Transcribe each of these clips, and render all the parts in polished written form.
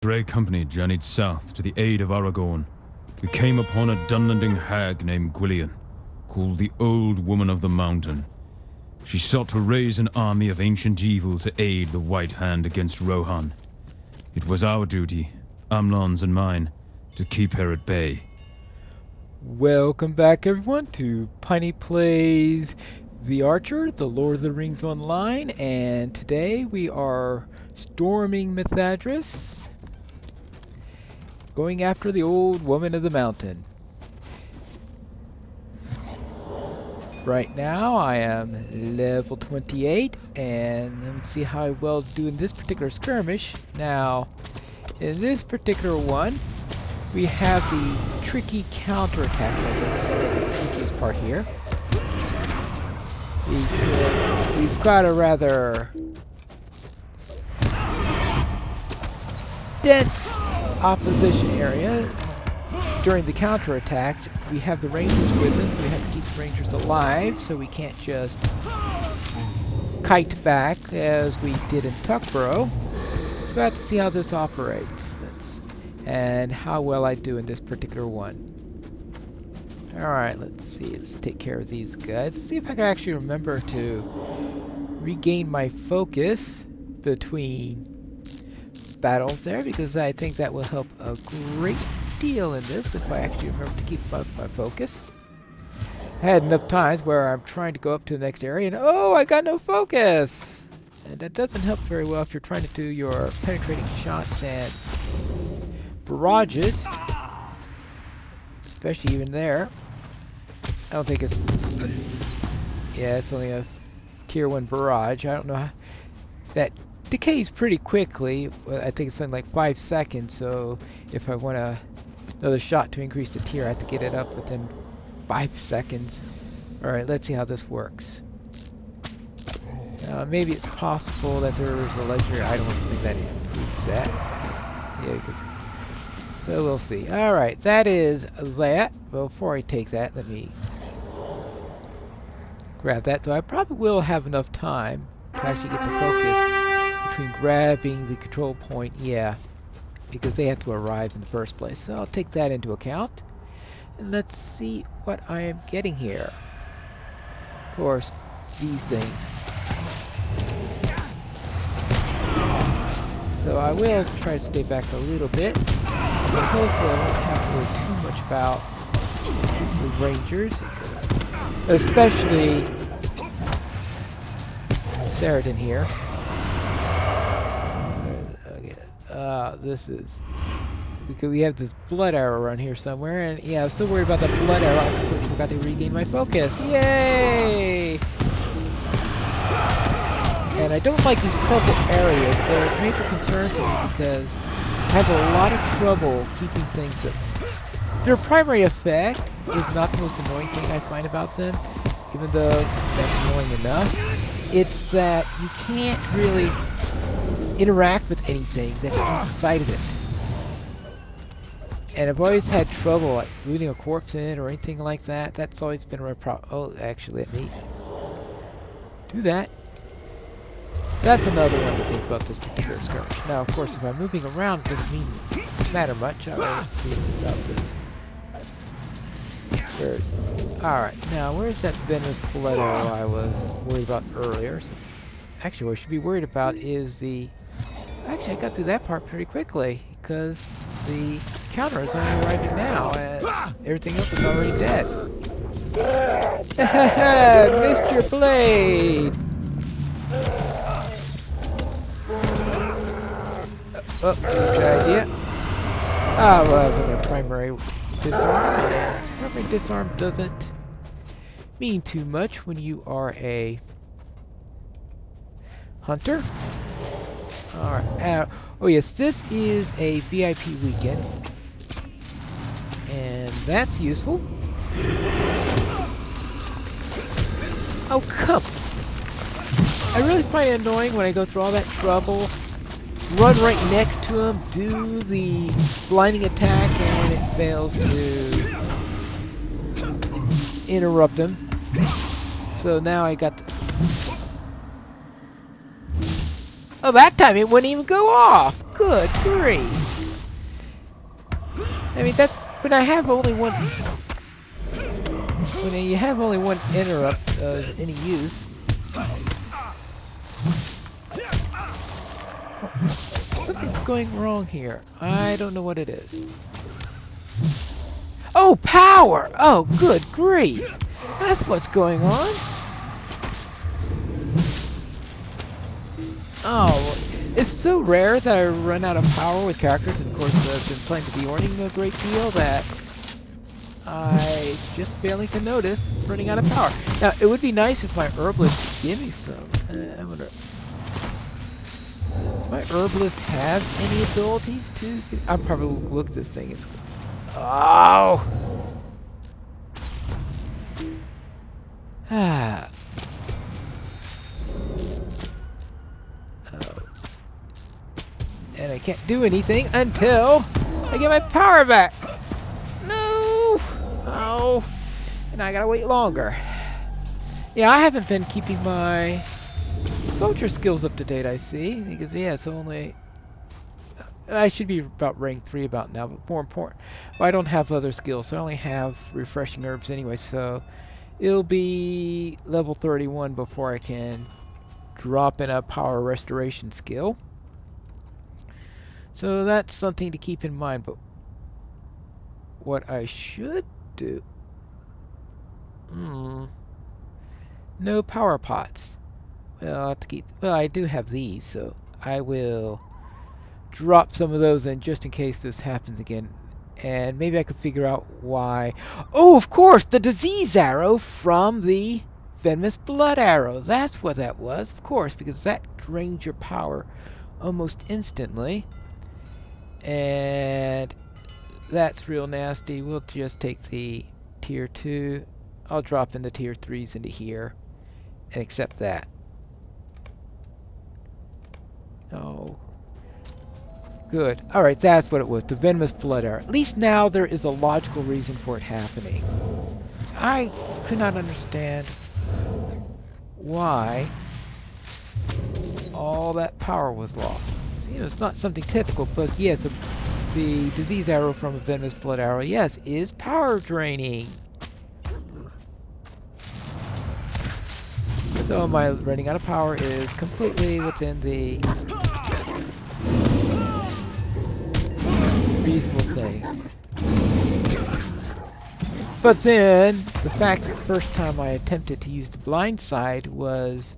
Grey Company journeyed south to the aid of Aragorn. We came upon a Dunlanding hag named Gwillian, called the Old Woman of the Mountain. She sought to raise an army of ancient evil to aid the White Hand against Rohan. It was our duty, Amlon's and mine, to keep her at bay. Welcome back, everyone, to Piney Plays The Archer, The Lord of the Rings Online, and today we are storming Methedras, going after the Old Woman of the Mountain. Right now I am level 28, and let me see how well I do in this particular skirmish. Now, in this particular one, we have the tricky counterattacks. I think is the trickiest part here. We've got a rather dense opposition area. During the counterattacks, we have the Rangers with us, but we have to keep the Rangers alive, so we can't just kite back as we did in Tuckborough. So we'll have to see how this operates. And how well I do in this particular one. Alright, let's see. Let's take care of these guys. Let's see if I can actually remember to regain my focus between battles there, because I think that will help a great deal in this if I actually remember to keep up my focus. I had enough times where I'm trying to go up to the next area and oh, I got no focus! And that doesn't help very well if you're trying to do your penetrating shots and barrages, especially even there. I don't think it's... Yeah, it's only a Tier 1 barrage. I don't know how... That decays pretty quickly. Well, I think it's something like 5 seconds, so if I want another shot to increase the tier, I have to get it up within 5 seconds. Alright, let's see how this works. Maybe it's possible that there's a legendary item or something that improves that. Yeah, because... So we'll see. Alright, that is that. Well, before I take that, let me grab that. So I probably will have enough time to actually get the focus between grabbing the control point. Yeah, because they have to arrive in the first place. So I'll take that into account. And let's see what I am getting here. Of course, these things. So I will try to stay back a little bit. But hopefully I won't have to worry too much about the Rangers, because especially Saradin here. This is because we have this blood arrow run here somewhere, and yeah, I was so worried about that blood arrow I completely forgot to regain my focus. Yay! And I don't like these purple areas. They're a major concern to me because I have a lot of trouble keeping things up. Their primary effect is not the most annoying thing I find about them, even though that's annoying enough. It's that you can't really interact with anything that's inside of it. And I've always had trouble like looting a corpse in it or anything like that. That's always been a real problem. Oh, actually, let me do that. That's another one of the things about this particular skirmish. Now, of course, if I'm moving around, it doesn't matter much. Let's see about this. Where is it? Alright, now where's that venomous blood arrow I was worried about earlier? Actually, what I should be worried about is the... Actually, I got through that part pretty quickly, because the counter is only arriving now, and everything else is already dead. Missed your blade! Oops, good idea. Ah, well, I was in a primary disarm, and primary disarm doesn't mean too much when you are a hunter. Alright, oh yes, this is a VIP weekend, and that's useful. Oh, come! I really find it annoying when I go through all that trouble, run right next to him, do the blinding attack, and it fails to interrupt him. So now I got the... Oh, that time it wouldn't even go off! Good grief! I mean, that's when I have only one. When you have only one interrupt of any use. Something's going wrong here. I don't know what it is. Oh, power! Oh, good grief! That's what's going on. Oh, it's so rare that I run out of power with characters, and of course I've been playing the Bjorning a great deal, that I just failing to notice running out of power. Now, it would be nice if my herbalist could give me some. I wonder, does my herbalist have any abilities to? I'll probably look this thing. It's oh. Ah. Oh. And I can't do anything until I get my power back. No! Oh. And I gotta wait longer. Yeah, I haven't been keeping my soldier skills up to date, I see. Because, yeah, it's only... I should be about rank 3 about now, but more important, well, I don't have other skills, so I only have refreshing herbs anyway, so it'll be level 31 before I can drop in a power restoration skill. So that's something to keep in mind, but what I should do... No power pots. Well, I'll have to keep... Well, I do have these, so I will drop some of those in just in case this happens again. And maybe I could figure out why... Oh, of course! The disease arrow from the venomous blood arrow. That's what that was, of course, because that drains your power almost instantly. And that's real nasty. We'll just take the tier 2. I'll drop in the tier 3s into here and accept that. Oh. Good. Alright, that's what it was. The venomous blood arrow. At least now there is a logical reason for it happening. I could not understand why all that power was lost. You know, it's not something typical, but yes, the disease arrow from a venomous blood arrow, yes, is power draining. So my running out of power is completely within the reasonable thing. But then, the fact that the first time I attempted to use the blind side was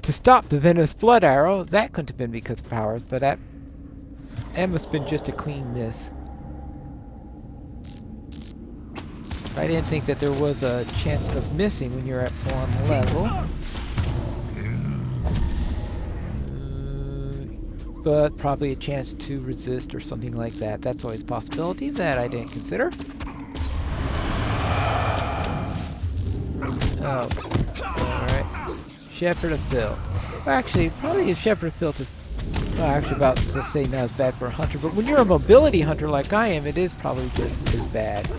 to stop the venomous blood arrow. That couldn't have been because of powers, but that must have been just a clean miss. I didn't think that there was a chance of missing when you're at 1 level. But probably a chance to resist or something like that. That's always a possibility that I didn't consider. Oh, alright. Shepherd of Filth. Well, actually, probably if Shepherd of Filth is... Well, actually about to say not as bad for a hunter, but when you're a mobility hunter like I am, it is probably just as bad.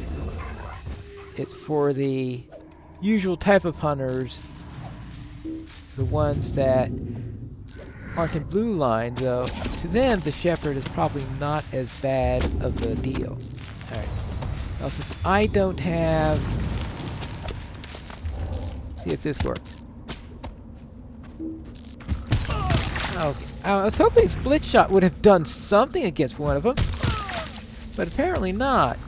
It's for the usual type of hunters, the ones that aren't in blue line, though. To them, the Shepherd is probably not as bad of a deal. Alright. Now, since I don't have... See if this works. Okay. I was hoping Split Shot would have done something against one of them, but apparently not.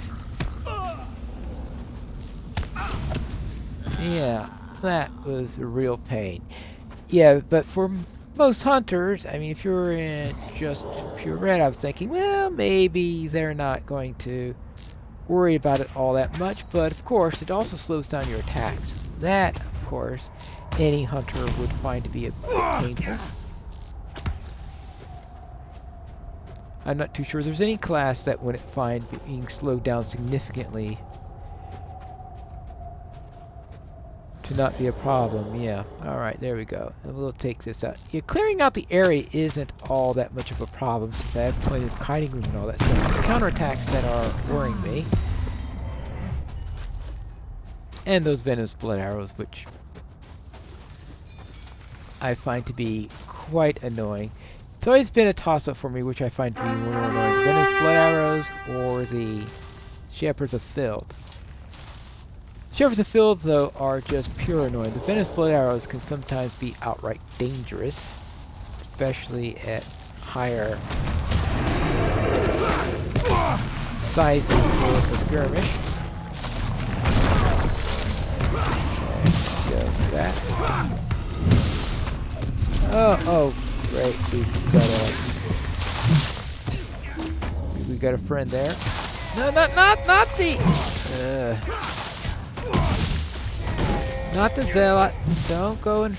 Yeah, that was a real pain. Yeah, but for most hunters, I mean, if you're in just pure red, I was thinking, well, maybe they're not going to worry about it all that much, but of course, it also slows down your attacks. That, of course, any hunter would find to be a bit painful. I'm not too sure there's any class that wouldn't find being slowed down significantly to not be a problem. Yeah, alright, there we go. And we'll take this out. Yeah, clearing out the area isn't all that much of a problem since I have plenty of hiding room and all that stuff. It's the counterattacks that are worrying me. And those venomous blood arrows, which I find to be quite annoying. It's always been a toss-up for me, which I find to be more annoying. Venomous Blood Arrows or the Shepherds of Filth. Shepherds of Filth, though, are just pure annoying. The Venomous Blood Arrows can sometimes be outright dangerous, especially at higher sizes for the skirmish. There we go, that. Oh, great. We got a friend there. No, not the. Not the Zealot. Don't go and.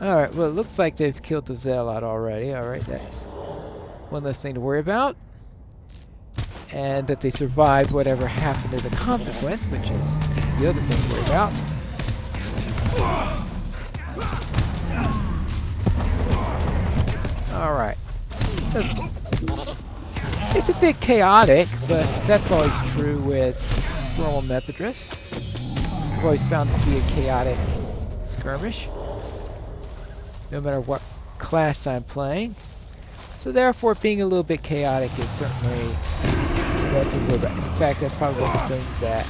Alright, well, it looks like they've killed the Zealot already. Alright, that's one less thing to worry about. And that they survived whatever happened as a consequence, which is the other thing to worry about. Alright. It's a bit chaotic, but that's always true with Storm Methedras. I've always found it to be a chaotic skirmish, no matter what class I'm playing. So therefore, it being a little bit chaotic is certainly nothing to worry about. In fact, that's probably one of the things that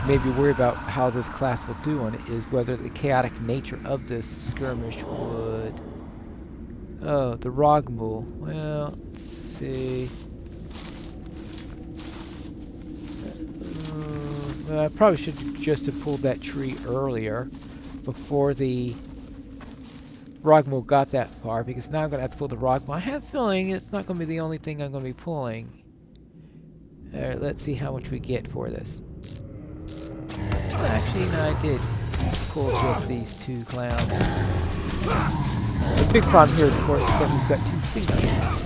made me worry about how this class will do on it, is whether the chaotic nature of this skirmish would... Oh, the Rogmul. Well, let's see. I probably should just have pulled that tree earlier, before the Rogmul got that far, because now I'm going to have to pull the Rogmul. I have a feeling it's not going to be the only thing I'm going to be pulling. Alright, let's see how much we get for this. Actually, no, I did pull just these two clowns. The big problem here is, of course, is that we've got two signatures.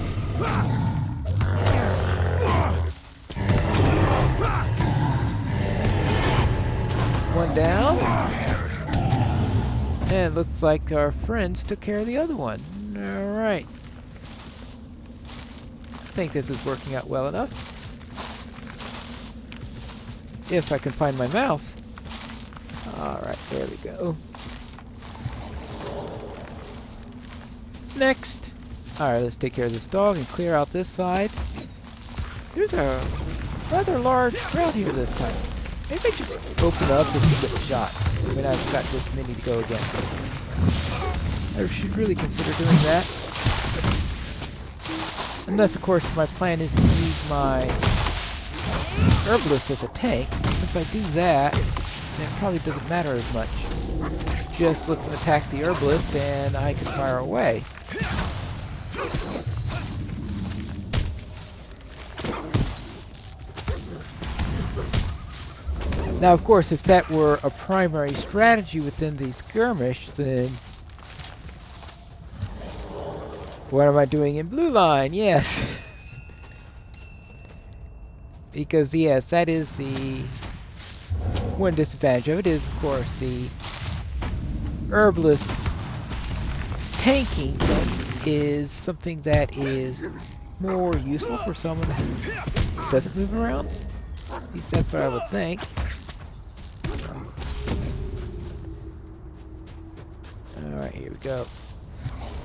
One down. And it looks like our friends took care of the other one. Alright. I think this is working out well enough. If I can find my mouse. Alright, there we go. Next. Alright, let's take care of this dog and clear out this side. There's a rather large crowd here this time. Maybe I just open up just to get a shot. I mean, I've got this many to go against. I should really consider doing that. Unless, of course, my plan is to use my Herbalist as a tank. If I do that, then it probably doesn't matter as much. Just let them attack the Herbalist and I can fire away. Now, of course, if that were a primary strategy within the skirmish, then what am I doing in blue line? Yes. Because, yes, that is the one disadvantage of it, is, of course, the Herbalist tanking is something that is more useful for someone who doesn't move around. At least that's what I would think. Alright, here we go.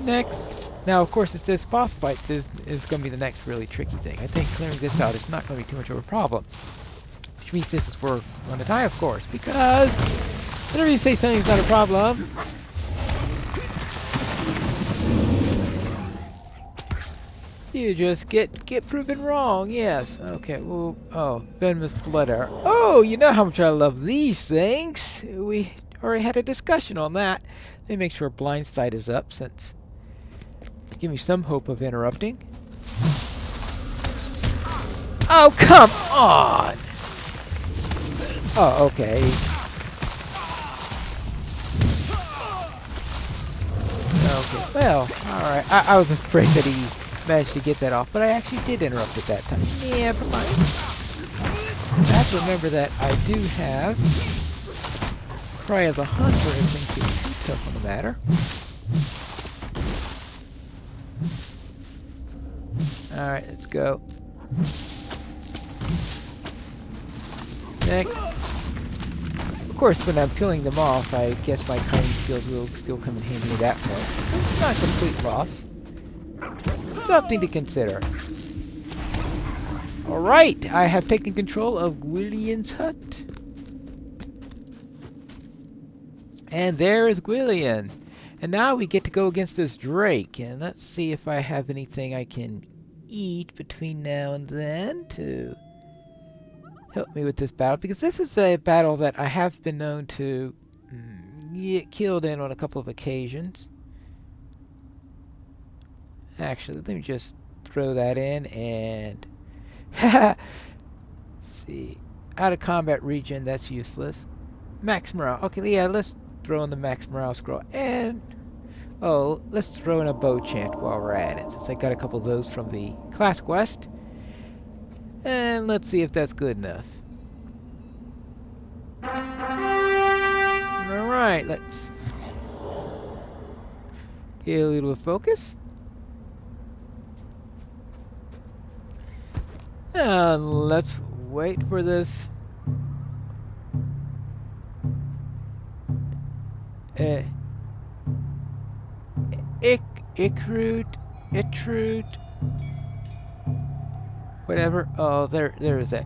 Next. Now, of course, it's this boss fight. This is going to be the next really tricky thing. I think clearing this out is not going to be too much of a problem. Which means this is where we're going to die, of course. Because whenever you say something's not a problem, you just get proven wrong. Yes. Okay. Well, oh, venomous blood arrow. Oh, you know how much I love these things. We already had a discussion on that. Let me make sure blind sight is up, since give me some hope of interrupting. Oh, come on! Oh, okay. Okay. Well, alright. I was afraid that he managed to get that off, but I actually did interrupt at that time. Yeah, never mind. I have to remember that I do have Cry as a Hunter if things get too tough on the matter. Alright, let's go. Next. course, when I'm peeling them off, I guess my cutting skills will still come in handy at that point. So it's not a complete loss. Something to consider. Alright, I have taken control of Gwillion's hut. And there is Gwillion. And now we get to go against this Drake. And let's see if I have anything I can eat between now and then to help me with this battle. Because this is a battle that I have been known to get killed in on a couple of occasions. Actually, let me just throw that in and... Let's see. Out of combat region, that's useless. Max morale. Okay, yeah, let's throw in the max morale scroll. And... oh, let's throw in a bow chant while we're at it, since I got a couple of those from the class quest. And let's see if that's good enough. Alright, let's get a little focus. And let's wait for this. Itrud, whatever. Oh, there is that.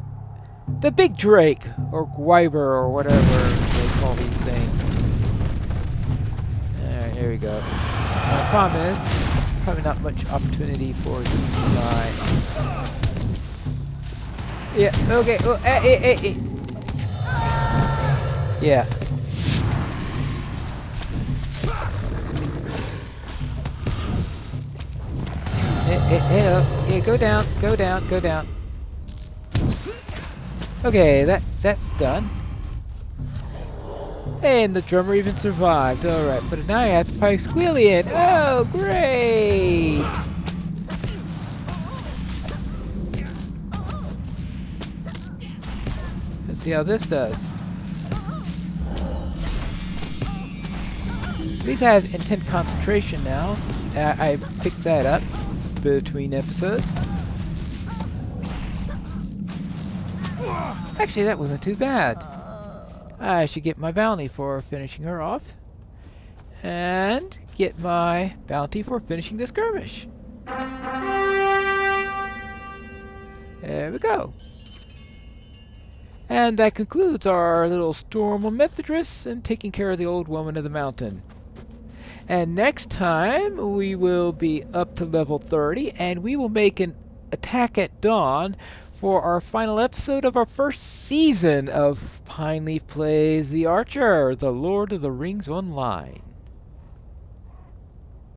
The big Drake, or Gwyber, or whatever they call these things. Alright, here we go. The problem is, probably not much opportunity for using my... yeah, okay. Oh, yeah. Hey, go down. Okay, that's done. And the drummer even survived. Alright, but now I have to fight Squillion. Oh, great! Let's see how this does. At least I have intense concentration now. I picked that up between episodes. Actually, that wasn't too bad. I should get my bounty for finishing her off. And get my bounty for finishing the skirmish. There we go. And that concludes our little storm on Methedras and taking care of the old woman of the mountain. And next time we will be up to level 30 and we will make an attack at dawn for our final episode of our first season of Pineleaf Plays the Archer, the Lord of the Rings Online.